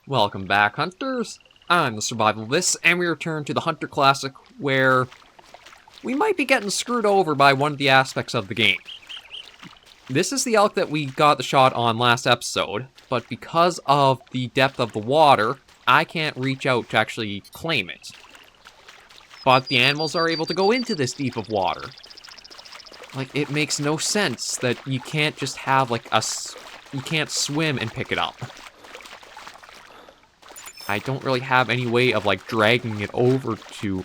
Welcome back, hunters. I'm the SurvivalVis, and we return to the Hunter Classic, where we might be getting screwed over by one of the aspects of the game. This is the elk that we got the shot on last episode, but because of the depth of the water, I can't reach out to actually claim it. But the animals are able to go into this deep of water. Like, it makes no sense that you can't just have, like, you can't swim and pick it up. I don't really have any way of, like, dragging it over to...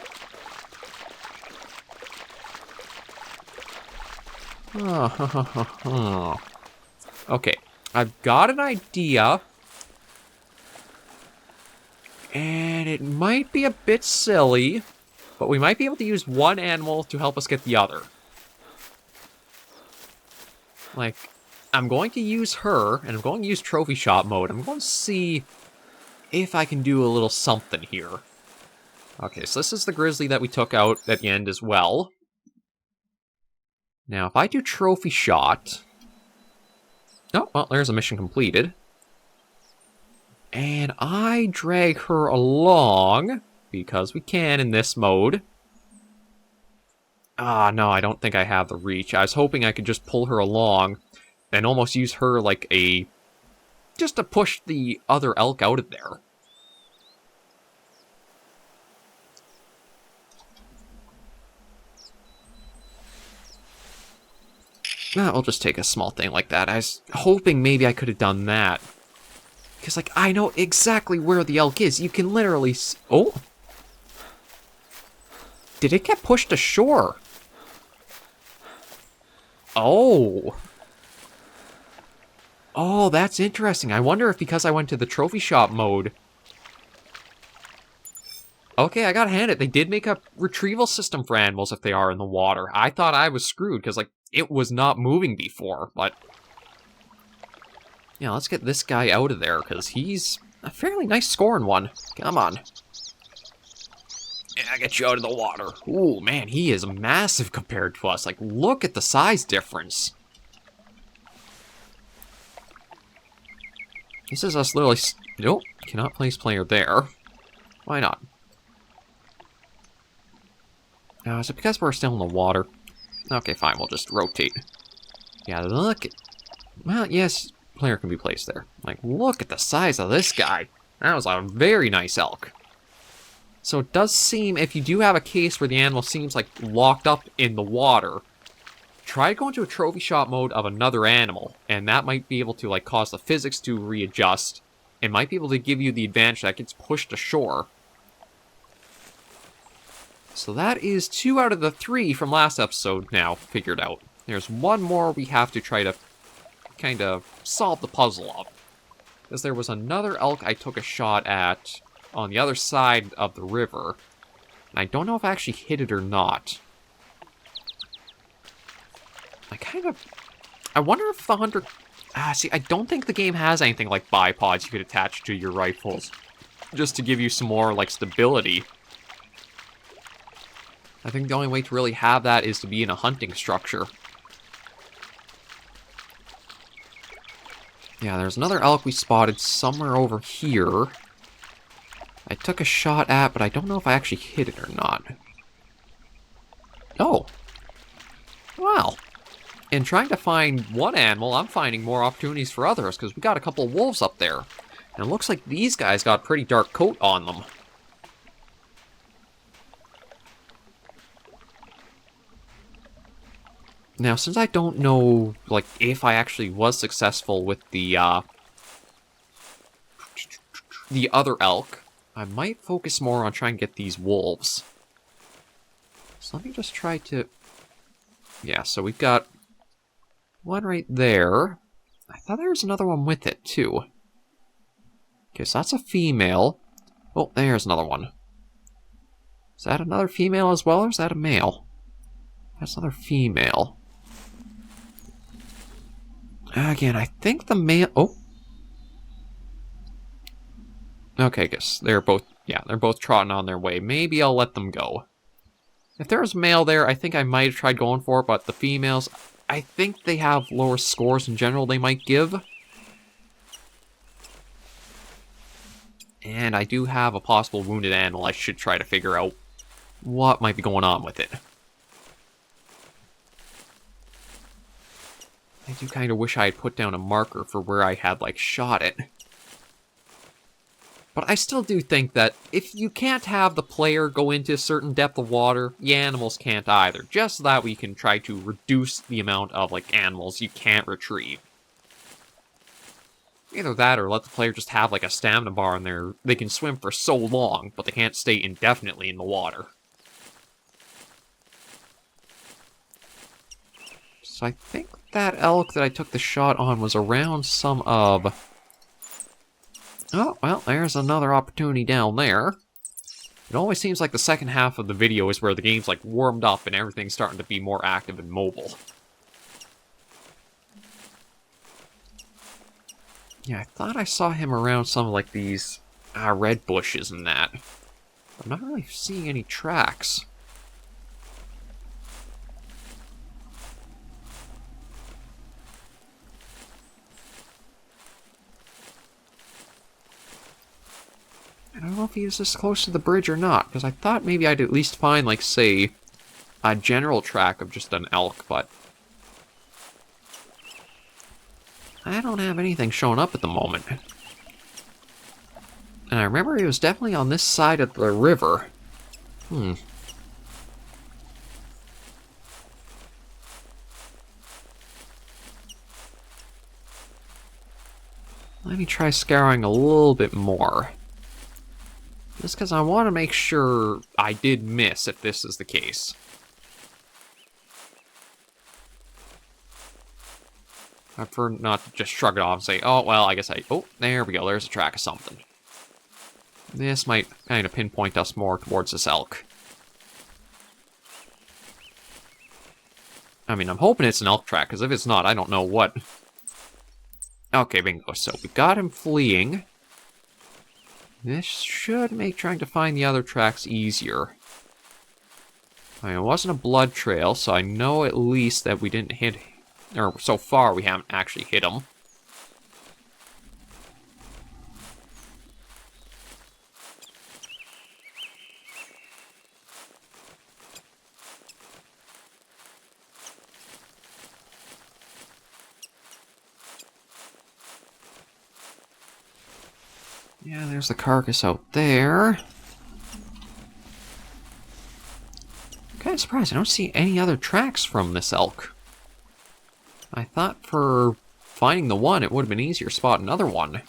Okay, I've got an idea. And it might be a bit silly, but we might be able to use one animal to help us get the other. Like, I'm going to use her, and I'm going to use trophy shot mode. I'm going to see if I can do a little something here. Okay, so this is the grizzly that we took out at the end as well. Now, if I do trophy shot... Oh, well, there's a mission completed. And I drag her along, because we can in this mode. Ah, no, I don't think I have the reach. I was hoping I could just pull her along and almost use her like a... just to push the other elk out of there. We'll just take a small thing like that. I was hoping maybe I could have done that. Because, like, I know exactly where the elk is. You can literally... Oh! Did it get pushed ashore? Oh! Oh, that's interesting. I wonder if because I went to the trophy shop mode... Okay, I gotta hand it. They did make a retrieval system for animals if they are in the water. I thought I was screwed, because, like, it was not moving before, but... Yeah, let's get this guy out of there, because he's a fairly nice scoring one. Come on. Yeah, I get you out of the water. Ooh, man, he is massive compared to us. Like, look at the size difference. This is us literally... Nope, cannot place player there. Why not? Is it because we're still in the water? Okay, fine, we'll just rotate. Yeah, look at... Well, yes, player can be placed there. Like, look at the size of this guy. That was a very nice elk. So it does seem, if you do have a case where the animal seems like locked up in the water, try going to a trophy shot mode of another animal, and that might be able to, like, cause the physics to readjust, and might be able to give you the advantage that gets pushed ashore. So that is 2 out of the 3 from last episode now figured out. There's one more we have to try to kind of solve the puzzle of. Because there was another elk I took a shot at on the other side of the river. And I don't know if I actually hit it or not. I wonder if the hunter... see, I don't think the game has anything like bipods you could attach to your rifles. Just to give you some more, like, stability. I think the only way to really have that is to be in a hunting structure. Yeah, there's another elk we spotted somewhere over here. I took a shot at, but I don't know if I actually hit it or not. Oh. Well. In trying to find one animal, I'm finding more opportunities for others, because we got a couple of wolves up there. And it looks like these guys got a pretty dark coat on them. Now, since I don't know, like, if I actually was successful with the other elk, I might focus more on trying to get these wolves. So let me just try to... Yeah, so we've got one right there. I thought there was another one with it, too. Okay, so that's a female. Oh, there's another one. Is that another female as well, or is that a male? That's another female. Again, I think the male... Oh. Okay, I guess they're both... Yeah, they're both trotting on their way. Maybe I'll let them go. If there was a male there, I think I might have tried going for it, but the females... I think they have lower scores in general they might give. And I do have a possible wounded animal. I should try to figure out what might be going on with it. I do kind of wish I had put down a marker for where I had, like, shot it. But I still do think that if you can't have the player go into a certain depth of water, the animals can't either. Just so that we can try to reduce the amount of, like, animals you can't retrieve. Either that, or let the player just have, like, a stamina bar in there. They can swim for so long, but they can't stay indefinitely in the water. So I think that elk that I took the shot on was around some of... Oh, well, there's another opportunity down there. It always seems like the second half of the video is where the game's, like, warmed up and everything's starting to be more active and mobile. Yeah, I thought I saw him around some of, like, these red bushes and that. I'm not really seeing any tracks. I don't know if he was this close to the bridge or not, because I thought maybe I'd at least find, like, say, a general track of just an elk, but I don't have anything showing up at the moment. And I remember he was definitely on this side of the river. Let me try scouring a little bit more. Just because I want to make sure I did miss if this is the case. I prefer not to just shrug it off and say, oh, well, I guess I... Oh, there we go. There's a track of something. This might kind of pinpoint us more towards this elk. I mean, I'm hoping it's an elk track, because if it's not, I don't know what... Okay, bingo. So we got him fleeing. This should make trying to find the other tracks easier. I mean, it wasn't a blood trail, so I know at least that we didn't hit... Or, so far, we haven't actually hit him. Yeah, there's the carcass out there. I'm kind of surprised I don't see any other tracks from this elk. I thought for finding the one, it would have been easier to spot another one.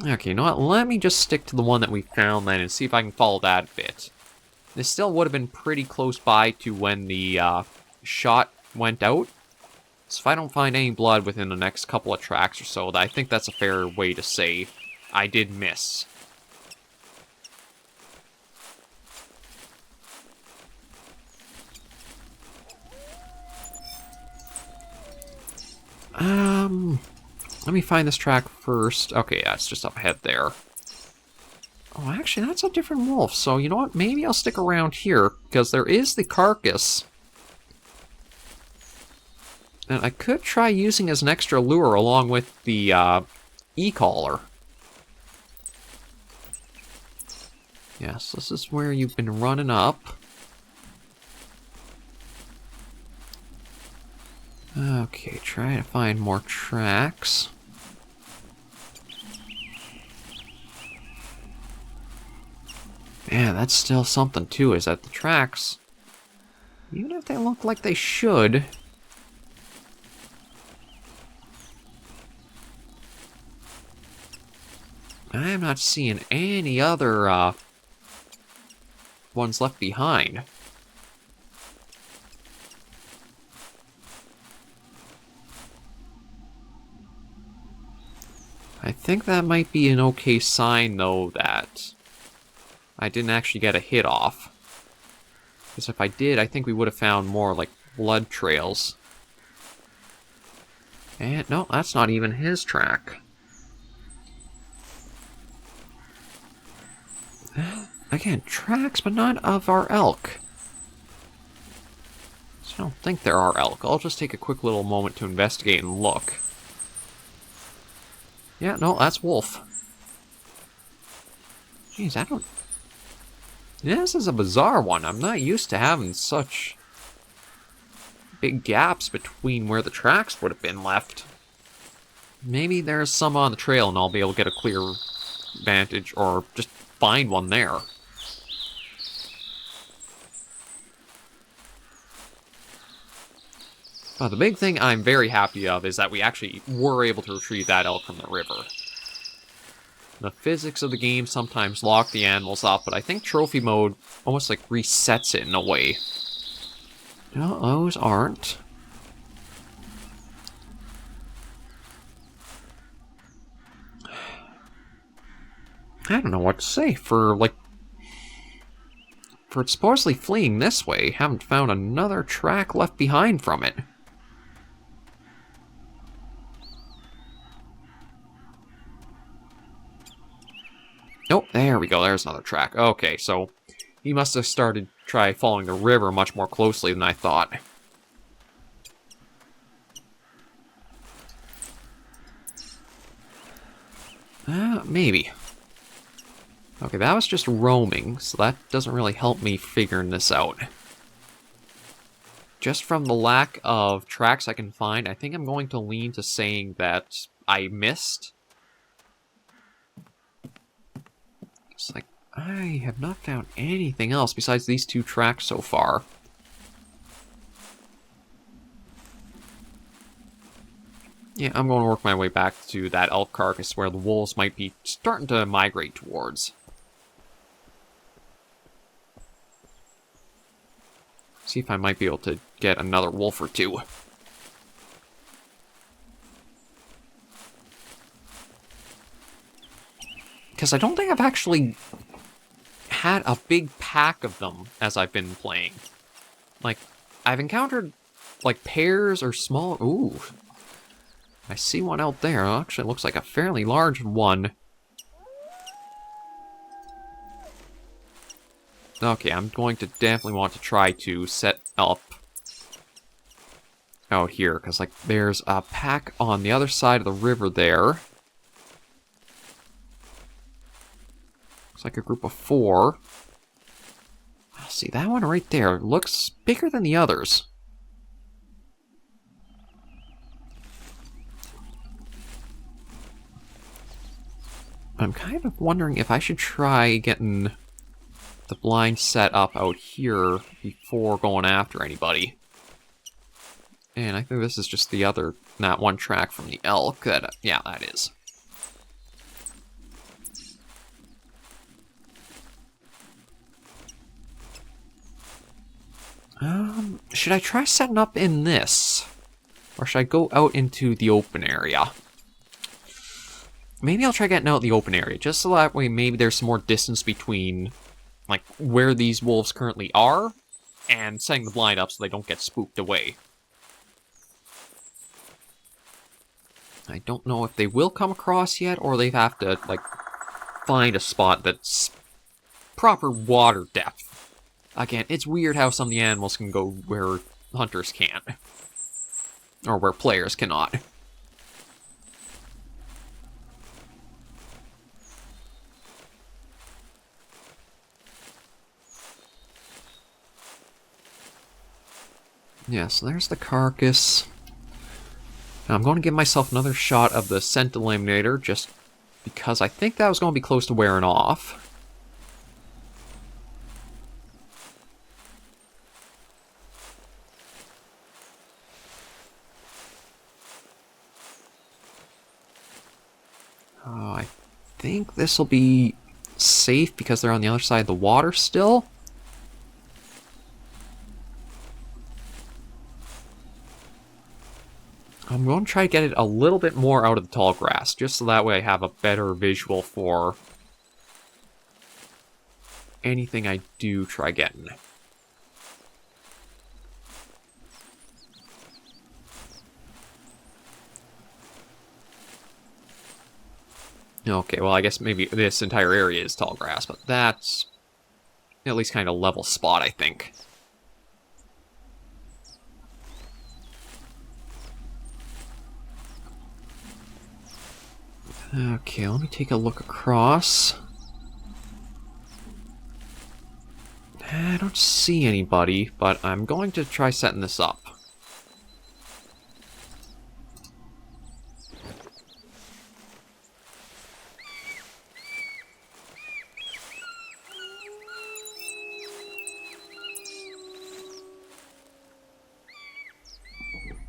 Okay, you know what? Let me just stick to the one that we found then and see if I can follow that bit. This still would have been pretty close by to when the shot went out. So if I don't find any blood within the next couple of tracks or so, I think that's a fair way to say I did miss. Let me find this track first. Okay, yeah, it's just up ahead there. Oh, actually, that's a different wolf. So, you know what? Maybe I'll stick around here, because there is the carcass. And I could try using as an extra lure along with the e-collar. Yes, this is where you've been running up. Okay, try to find more tracks. Yeah, that's still something too, is that the tracks, even if they look like they should, I'm not seeing any other ones left behind. I think that might be an okay sign, though, that I didn't actually get a hit off. Because if I did, I think we would have found more, like, blood trails. And, no, that's not even his track. Again, tracks, but not of our elk. So I don't think there are elk. I'll just take a quick little moment to investigate and look. Yeah, no, that's wolf. Jeez, I don't... Yeah, this is a bizarre one. I'm not used to having such big gaps between where the tracks would have been left. Maybe there's some on the trail and I'll be able to get a clear vantage, or just find one there. But the big thing I'm very happy of is that we actually were able to retrieve that elk from the river. The physics of the game sometimes lock the animals up, but I think trophy mode almost like resets it in a way. No, those aren't. I don't know what to say for it supposedly fleeing this way. Haven't found another track left behind from it. Nope, there we go. There's another track. Okay, so he must have started try following the river much more closely than I thought. Maybe. Okay, that was just roaming, so that doesn't really help me figuring this out. Just from the lack of tracks I can find, I think I'm going to lean to saying that I missed. It's like, I have not found anything else besides these two tracks so far. Yeah, I'm going to work my way back to that elk carcass where the wolves might be starting to migrate towards. See if I might be able to get another wolf or two. Because I don't think I've actually had a big pack of them as I've been playing. Like, I've encountered, like, pairs or small... Ooh. I see one out there. It actually looks like a fairly large one. Okay, I'm going to definitely want to try to set up out here, because, like, there's a pack on the other side of the river there. Looks like a group of 4. See, that one right there looks bigger than the others. I'm kind of wondering if I should try getting the blind set up out here before going after anybody. And I think this is just the other, that one track from the elk. That, yeah, that is. Should I try setting up in this? Or should I go out into the open area? Maybe I'll try getting out in the open area, just so that way maybe there's some more distance between, like, where these wolves currently are, and setting the blind up so they don't get spooked away. I don't know if they will come across yet, or they have to, like, find a spot that's proper water depth. Again, it's weird how some of the animals can go where hunters can't. Or where players cannot. Yeah, so there's the carcass. Now I'm going to give myself another shot of the scent eliminator, just because I think that was going to be close to wearing off. I think this will be safe because they're on the other side of the water still. I'm going to try to get it a little bit more out of the tall grass, just so that way I have a better visual for anything I do try getting. Okay, well, I guess maybe this entire area is tall grass, but that's at least kind of a level spot, I think. Okay, let me take a look across. I don't see anybody, but I'm going to try setting this up.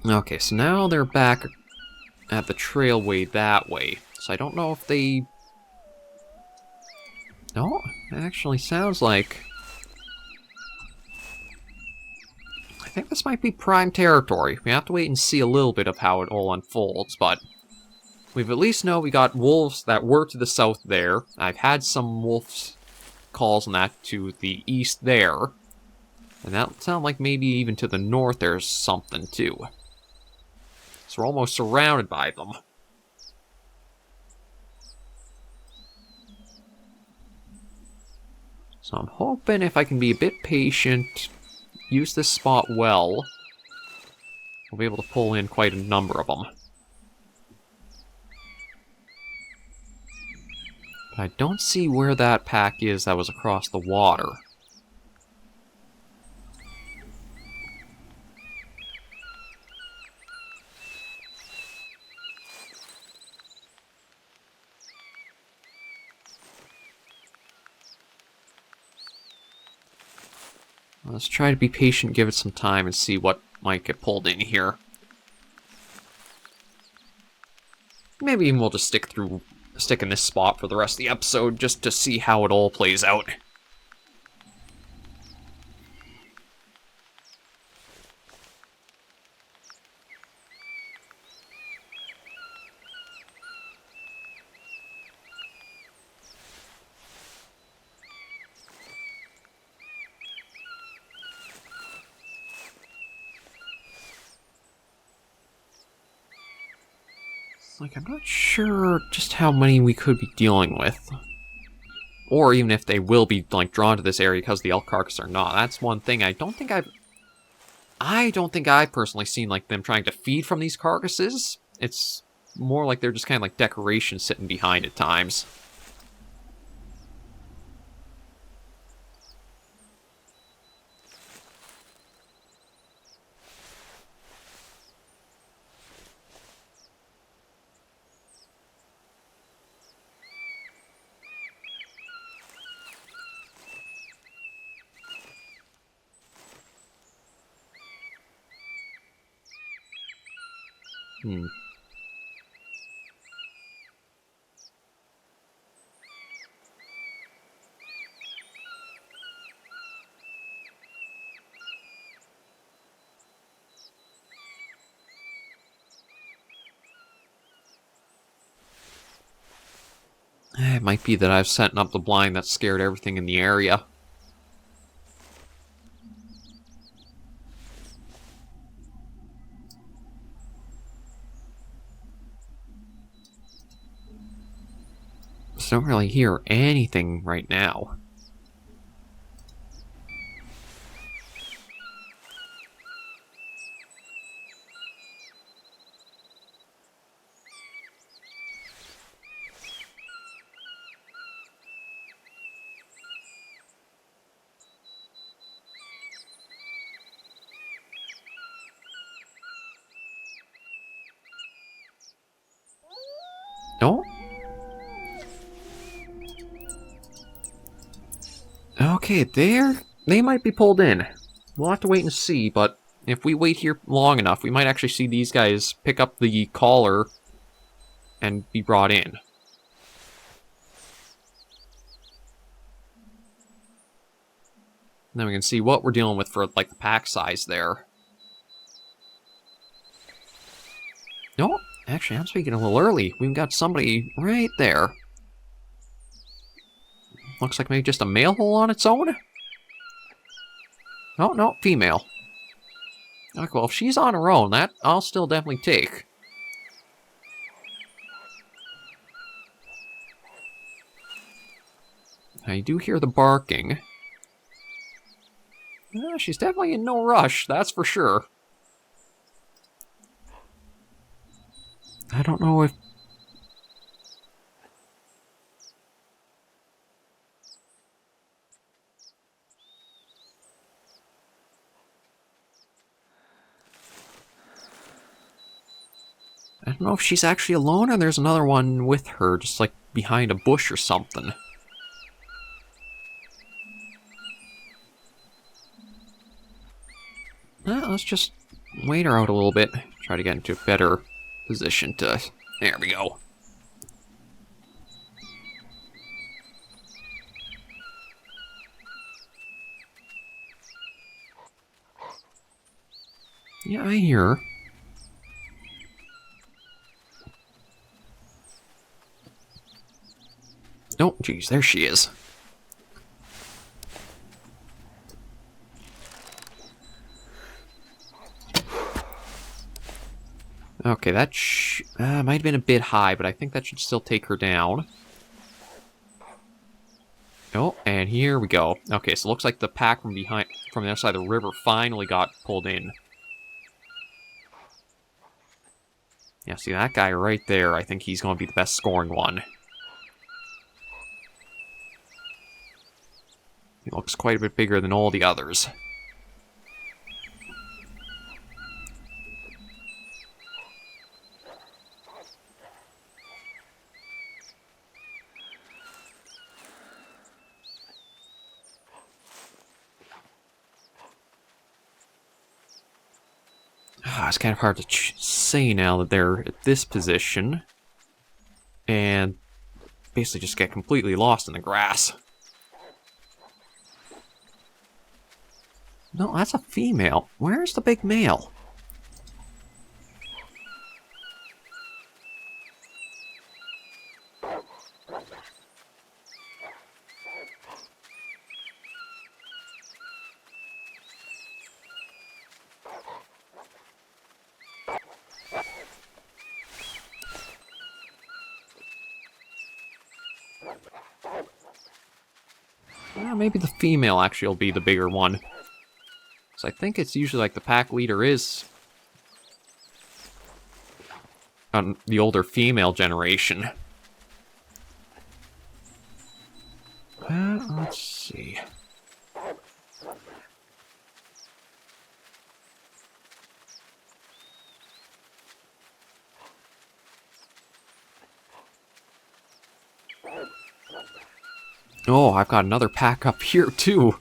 Okay, so now they're back at the trailway that way. So I don't know if they... No, it actually sounds like... I think this might be prime territory. We have to wait and see a little bit of how it all unfolds, but... We've at least know we got wolves that were to the south there. I've had some wolves calls on that to the east there. And that sounds like maybe even to the north there's something too. So we're almost surrounded by them. So I'm hoping if I can be a bit patient, use this spot well, we'll be able to pull in quite a number of them. But I don't see where that pack is that was across the water. Let's try to be patient, give it some time, and see what might get pulled in here. Maybe we'll just stick in this spot for the rest of the episode, just to see how it all plays out. Like, I'm not sure just how many we could be dealing with. Or even if they will be, like, drawn to this area because the elk carcass or not. That's one thing I don't think I've personally seen, like, them trying to feed from these carcasses. It's more like they're just kind of like decoration sitting behind at times. It might be that I've set up the blind that scared everything in the area. Just don't really hear anything right now. No? Okay, they might be pulled in. We'll have to wait and see, but if we wait here long enough, we might actually see these guys pick up the collar and be brought in. And then we can see what we're dealing with for, like, the pack size there. No, actually, I'm speaking a little early. We've got somebody right there. Looks like maybe just a male hole on its own? Oh, no, female. Okay, well, if she's on her own, that I'll still definitely take. I do hear the barking. She's definitely in no rush, that's for sure. I don't know if... don't know if she's actually alone or there's another one with her, just like behind a bush or something. Well, let's just wait her out a little bit. Try to get into a better position to... There we go. Yeah, I hear her. Oh, geez, there she is. Okay, that might have been a bit high, but I think that should still take her down. Oh, and here we go. Okay, so it looks like the pack from the other side of the river finally got pulled in. Yeah, see that guy right there, I think he's going to be the best scoring one. He looks quite a bit bigger than all the others. It's kind of hard to say now that they're at this position. And basically just get completely lost in the grass. No, that's a female. Where's the big male? Maybe the female actually will be the bigger one. So I think it's usually like the pack leader is on the older female generation. Let's see. Oh, I've got another pack up here, too.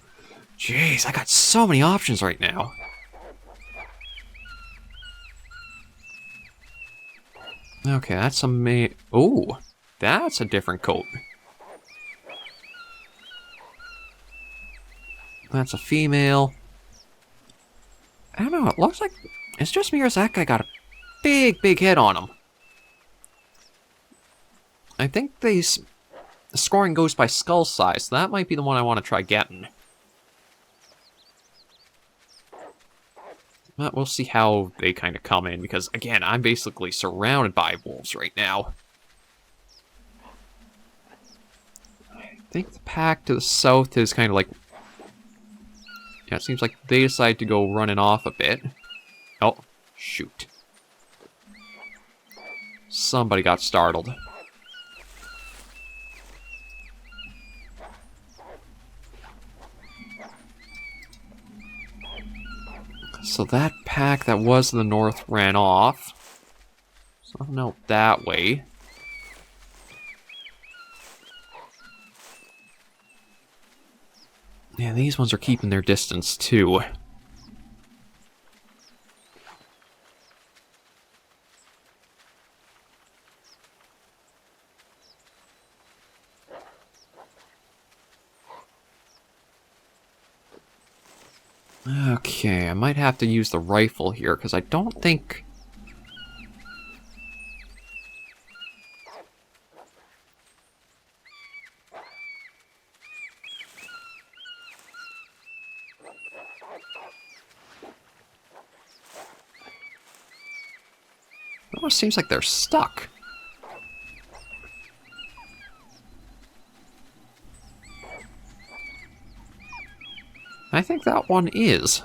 Jeez, I got so many options right now. Okay, that's a oh, that's a different coat. That's a female. I don't know, it looks like... It's just me or that guy got a big head on him. I think the scoring goes by skull size, so that might be the one I want to try getting. But we'll see how they kind of come in, because, again, I'm basically surrounded by wolves right now. I think the pack to the south is kind of like... Yeah, it seems like they decide to go running off a bit. Oh, shoot. Somebody got startled. So that pack that was to the north ran off. So no, that way. Yeah, these ones are keeping their distance too. Okay, I might have to use the rifle here, because I don't think... It almost seems like they're stuck. I think that one is.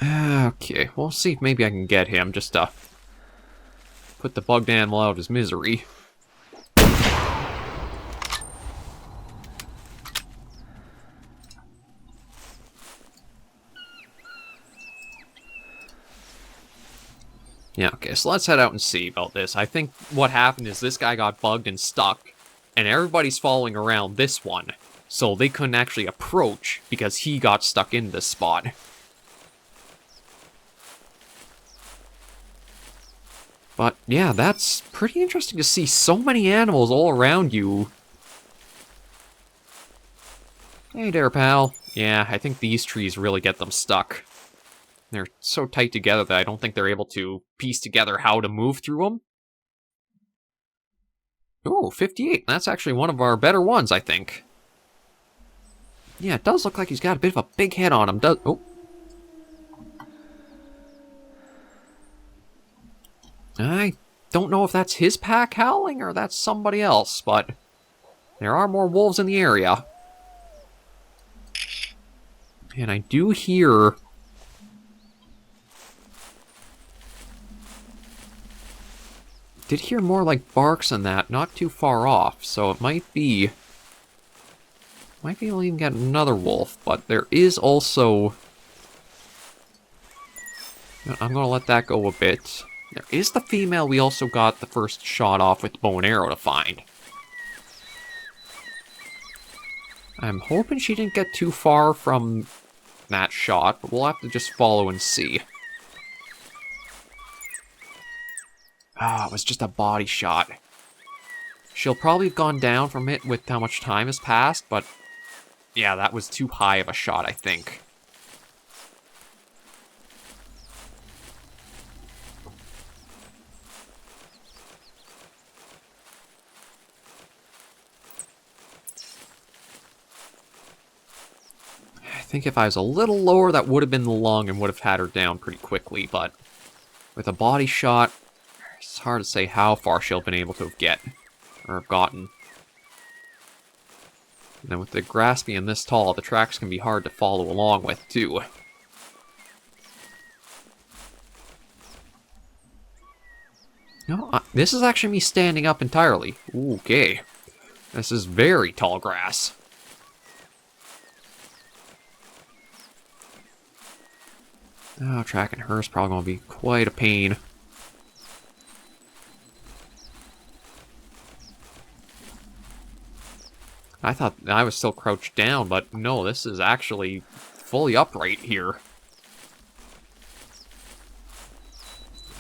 Okay, we'll see if maybe I can get him, just to put the bugged animal out of his misery. Yeah, okay, so let's head out and see about this. I think what happened is this guy got bugged and stuck, and everybody's following around this one, so they couldn't actually approach because he got stuck in this spot. But yeah, that's pretty interesting to see so many animals all around you. Hey there, pal. Yeah, I think these trees really get them stuck. They're so tight together that I don't think they're able to piece together how to move through them. Oh, 58. That's actually one of our better ones, I think. Yeah, it does look like he's got a bit of a big head on him. Oh. I don't know if that's his pack howling or that's somebody else, but there are more wolves in the area. And I do hear... did hear more like barks than that, not too far off, so it might be... might be able to even get another wolf, but there is also... I'm gonna let that go a bit. There is the female we also got the first shot off with the bow and arrow to find. I'm hoping she didn't get too far from that shot, but we'll have to just follow and see. Ah, it was just a body shot. She'll probably have gone down from it with how much time has passed, but yeah, that was too high of a shot, I think. I think if I was a little lower, that would have been the lung and would have had her down pretty quickly, but with a body shot, it's hard to say how far she'll have been able to have gotten. And then with the grass being this tall, the tracks can be hard to follow along with, too. No, this is actually me standing up entirely. Ooh, okay. This is very tall grass. Oh, tracking her is probably going to be quite a pain. I thought I was still crouched down, but no, this is actually fully upright here.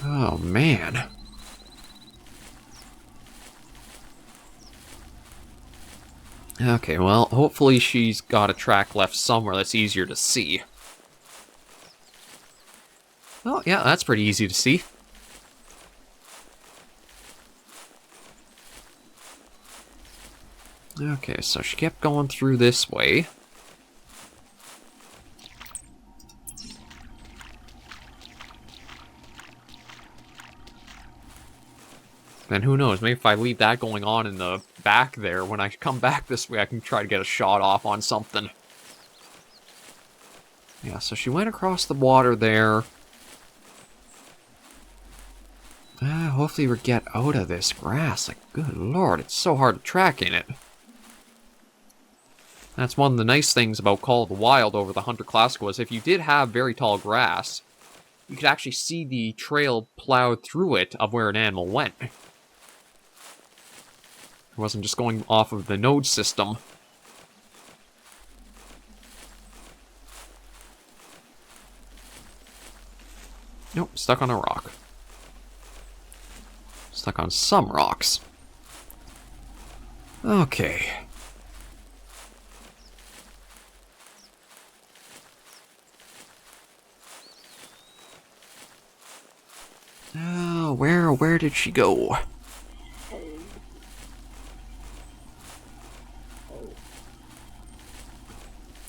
Oh, man. Okay, well, hopefully she's got a track left somewhere that's easier to see. Oh, yeah, that's pretty easy to see. Okay, so she kept going through this way. And who knows, maybe if I leave that going on in the back there, when I come back this way, I can try to get a shot off on something. Yeah, so she went across the water there. Hopefully we get out of this grass. Like, good lord, it's so hard to track in it. That's one of the nice things about Call of the Wild over the Hunter Classic was if you did have very tall grass, you could actually see the trail plowed through it of where an animal went. It wasn't just going off of the node system. Nope, stuck on a rock. Stuck on some rocks. Okay. Oh, where did she go?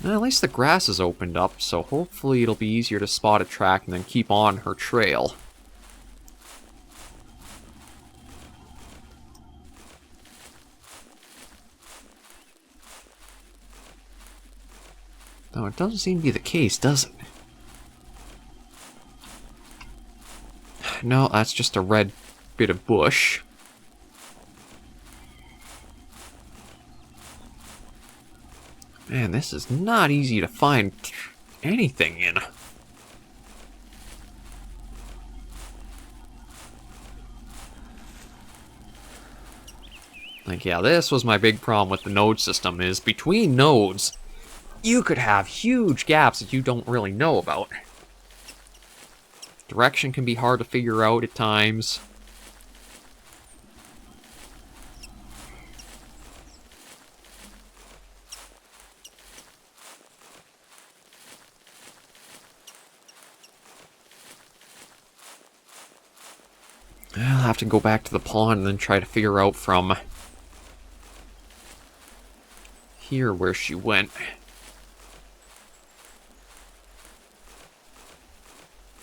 Well, at least the grass is opened up, so hopefully it'll be easier to spot a track and then keep on her trail. Though it doesn't seem to be the case, does it? No, that's just a red bit of bush. Man, this is not easy to find anything in. Like, yeah, this was my big problem with the node system, is between nodes, you could have huge gaps that you don't really know about. Direction can be hard to figure out at times. I'll have to go back to the pond and then try to figure out from here where she went.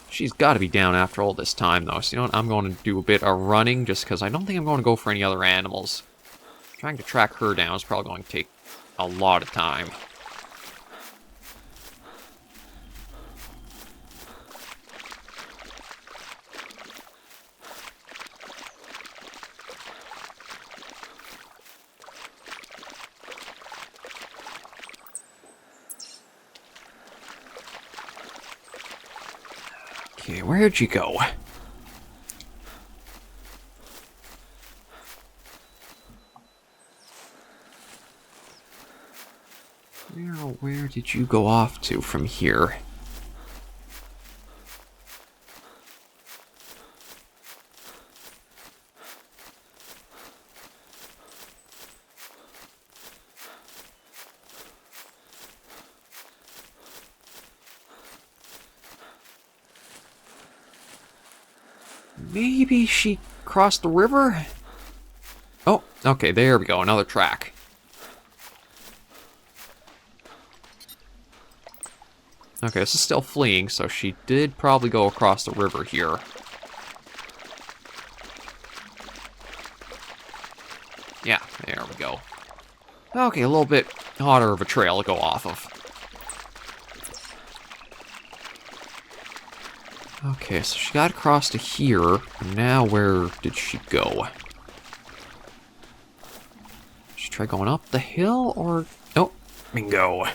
She's got to be down after all this time, though. So, you know what? I'm going to do a bit of running, just because I don't think I'm going to go for any other animals. Trying to track her down is probably going to take a lot of time. Okay, where'd you go? Where did you go off to from here? Maybe she crossed the river? Oh, okay, there we go, another track. Okay, this is still fleeing, so she did probably go across the river here. Yeah, there we go. Okay, a little bit hotter of a trail to go off of. Okay, so she got across to here. Now where did she go? Did she try going up the hill, or... Oh, bingo.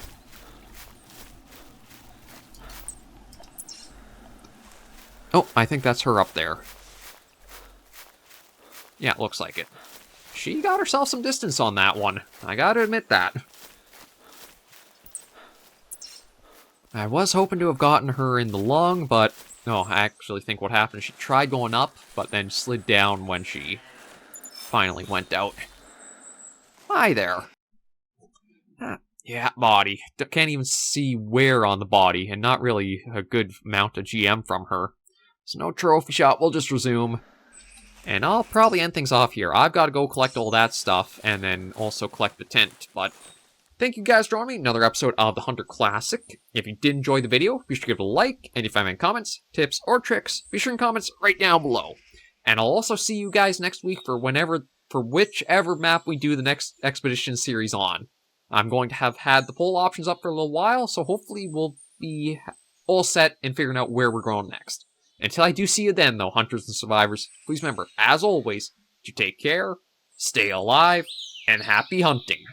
Oh, I think that's her up there. Yeah, it looks like it. She got herself some distance on that one. I gotta admit that. I was hoping to have gotten her in the lung, but... No, I actually think what happened is she tried going up, but then slid down when she finally went out. Hi there. Yeah, body. Can't even see where on the body, and not really a good amount of GM from her. So no trophy shot, we'll just resume. And I'll probably end things off here. I've got to go collect all that stuff, and then also collect the tent, but... Thank you guys for joining me in another episode of the Hunter Classic. If you did enjoy the video, be sure to give it a like, and if you have any comments, tips, or tricks, be sure in comments right down below. And I'll also see you guys next week for whichever map we do the next expedition series on. I'm going to have had the poll options up for a little while, so hopefully we'll be all set in figuring out where we're going next. Until I do see you then, though, hunters and survivors, please remember, as always, to take care, stay alive, and happy hunting.